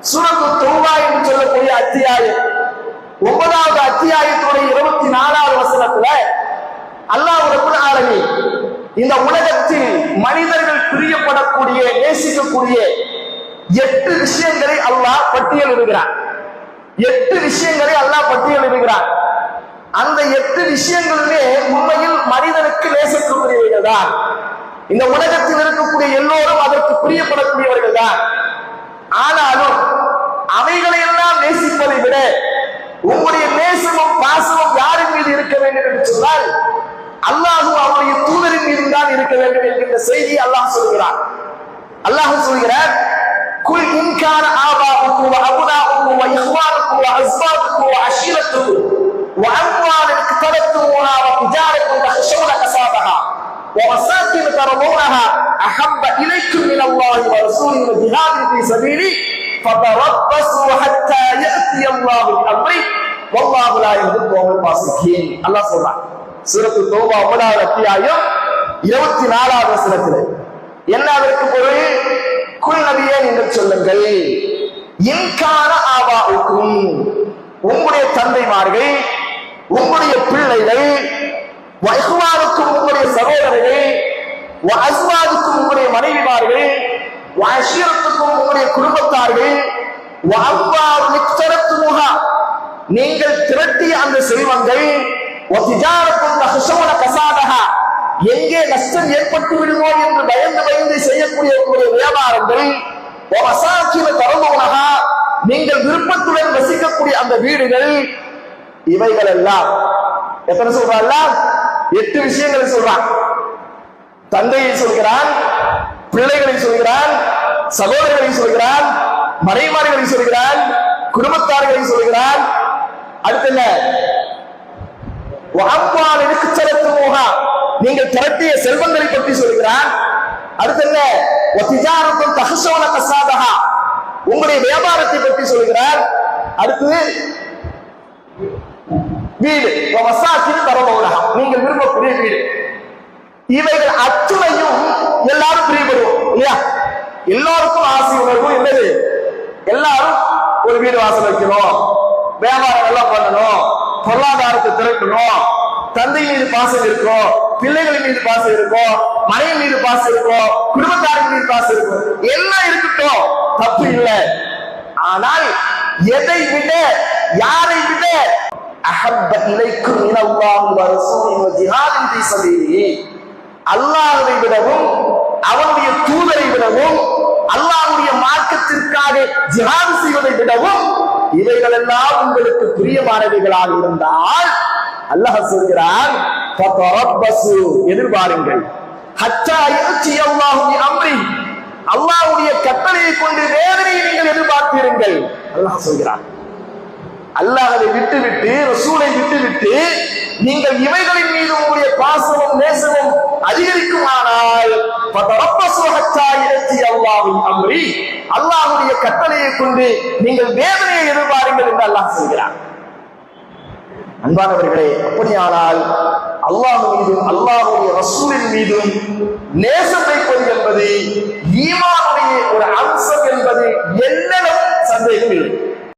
சூரத்து தௌபா என்று சொல்லக்கூடிய அத்தியாயம் 9வது அத்தியாயத்துடைய 24வது வசனத்துல அல்லாஹ் ரப்பல் ஆலமீன் இந்த உலகத்தில் மனிதர்கள் பிரியப்படக்கூடிய நேசிக்கக்கூடிய 8 விஷயங்களை அல்லாஹ் பட்டியலிடுகிறார். 8 விஷயங்களை அல்லாஹ் பட்டியலிடுகிறார். அந்த 8 விஷயங்களுமே உண்மையில் மனிதனுக்கு நேசத்துக்குரியவர்கள் தான். இந்த உலகத்தில் இருக்கக்கூடிய எல்லோரும் அதற்கு பிரியப்படக்கூடியவர்கள் தான். ஆனாலும் அவைகளை எல்லாம் நேசிப்பதை விட உங்களுடைய நேசமும் பாசமும் யாரின் மீது இருக்க வேண்டும் என்று சொன்னால் அல்லாஹ்வும் அவருடைய தூதரின் மீது தான் இருக்க வேண்டும் என்கின்ற செய்தியை அல்லாஹ் சொல்கிறார். அல்லாஹ் சொல்கிறார், குல் இன் கான ஆபாஉக்கும் வ அப்னாஉக்கும் வ இஹ்வானுக்கும் வ அஸ்பாதுக்கும் வ அஷீரத்துக்கும் வ அம்வாலுன் இக்தரத்துமூஹா வ திஜாரத்துன் தஹ்ஷௌன கஸாபஹா வ மசாகின் தரதூனஹா அஹப்ப இலைக்கும் மினல்லாஹி வ ரசூலிஹி வ ஜிஹாதின் ஃபீ ஸபீலி ஃபதரப்பஸு ஹத்தா யஅதி அல்லாஹு பிஅம்ரிஹி வல்லாஹு லா யஹ்தி அல்-கௌமல் ஃபாஸிகீன். அல்லாஹ் சொல்றான் சூரத்து தௌபா 9வது அத்தியாயம் 24வது வசனத்திலே என்ன அதற்கு பொருள்? குல் நபியே நீங்கள் சொல்லுங்கள், இன்கான ஆபாஉக்கும் உங்களுடைய தந்தைமார்கள், உங்களுடைய பிள்ளைகள், வ இஹ்வானுக்கும் உங்களுடைய சகோதரர்கள், வ அஸ்வாதுக்கும் உங்களுடைய மனைவிமார்கள், வ அஷீரத்துக்கும் உங்களுடைய குடும்பத்தார்கள், வ அம்வாலுன் இக்தரத்துமூஹா நீங்கள் திரட்டிய அந்த செல்வங்கள், வ திஜாரத்துன் தஹ்ஷௌன கஸாபஹா எங்கே நஷ்டம் ஏற்பட்டு விடுமோ என்று பயந்து பயந்து செய்யக்கூடிய உங்களுடைய வியாபாரங்கள், வ மசாகின் தரதூனஹா நீங்கள் விருப்பத்துடன் வசிக்கக்கூடிய அந்த வீடுகள், இவைகள் எல்லாம் எத்தனை சொல்றாங்க? 8 விஷயங்களை சொல்றான். தந்தையை சொல்கிறான், பிள்ளைகளை சொல்கிறான், சகோதரர்களை சொல்கிறான், மனைவிமார்களை சொல்கிறான், குடும்பத்தார்களை சொல்கிறான். அடுத்து என்ன? நீங்கள் திரட்டிய செல்வங்களை பற்றி சொல்கிறான். அடுத்து என்ன? உங்களுடைய வியாபாரத்தை பற்றி சொல்கிறார். அடுத்து வீடு, நீங்கள் விரும்பக்கூடிய வீடு. இவைகள் அத்துணையும் எல்லாரும் பிரியப்படுவோம் இல்லையா? எல்லாருக்கும் ஆசை உணர்வு என்னது? எல்லாரும் ஒரு வீடு வாசல் வைக்கணும், வியாபாரம் எல்லாம் பண்ணணும், பொருளாதாரத்தை திரட்டணும், தந்தை மீது பாசம் இருக்கும், பிள்ளைகளின் மீது பாசம் இருக்கும், மனைவி மீது பாசம் இருக்கும், குடும்பத்தாரின் மீது பாசம் இருக்கும், எல்லாம் இருக்கட்டும், தப்பு இல்லை. ஆனால் எதை விட, யாரை விட அஹப்ப இலைக்கும் மினல்லாஹி வ ரசூலிஹி வ ஜிஹாதின் ஃபீ ஸபீலிஹி அல்லாஹ்வை விடவும் அவனுடைய தூதரை விடவும் அல்லாஹ்வுடைய மார்க்கத்திற்காக ஜிஹாத் செய்வதை விடவும் இவைகள் எல்லாம் உங்களுக்கு பிரியமானவைகளாக இருந்தால் அல்லாஹ் சொல்கிறான், ஃபதரப்பஸு எதிர்பாருங்கள், ஹத்தா யஅதி அல்லாஹு பிஅம்ரிஹி அல்லாஹ்வுடைய கட்டளையை கொண்டு வேதனையை நீங்கள் எதிர்பார்த்தீர்கள். அல்லாஹ் சொல்கிறான், அல்லாஹ்வை விட்டுவிட்டு ரசூலை விட்டுவிட்டு நீங்கள் இவைகளின் மீது உங்களுடைய பாசமும் நேசமும் அதிகரிக்குமானால் அல்லாஹ்வுடைய கட்டளையை கொண்டு நீங்கள் வேதனையை எதிர்பாருங்கள் என்று அல்லாஹ் சொல்கிறார். அன்பானவர்களே, அப்படியானால் அல்லாஹ் மீதும் அல்லாஹ்வுடைய ரசூலின் மீதும் நேசம் வைப்பது என்பது ஈமானுடைய ஒரு அம்சம் என்பது என்னிடம் சந்தேகம் இல்லை.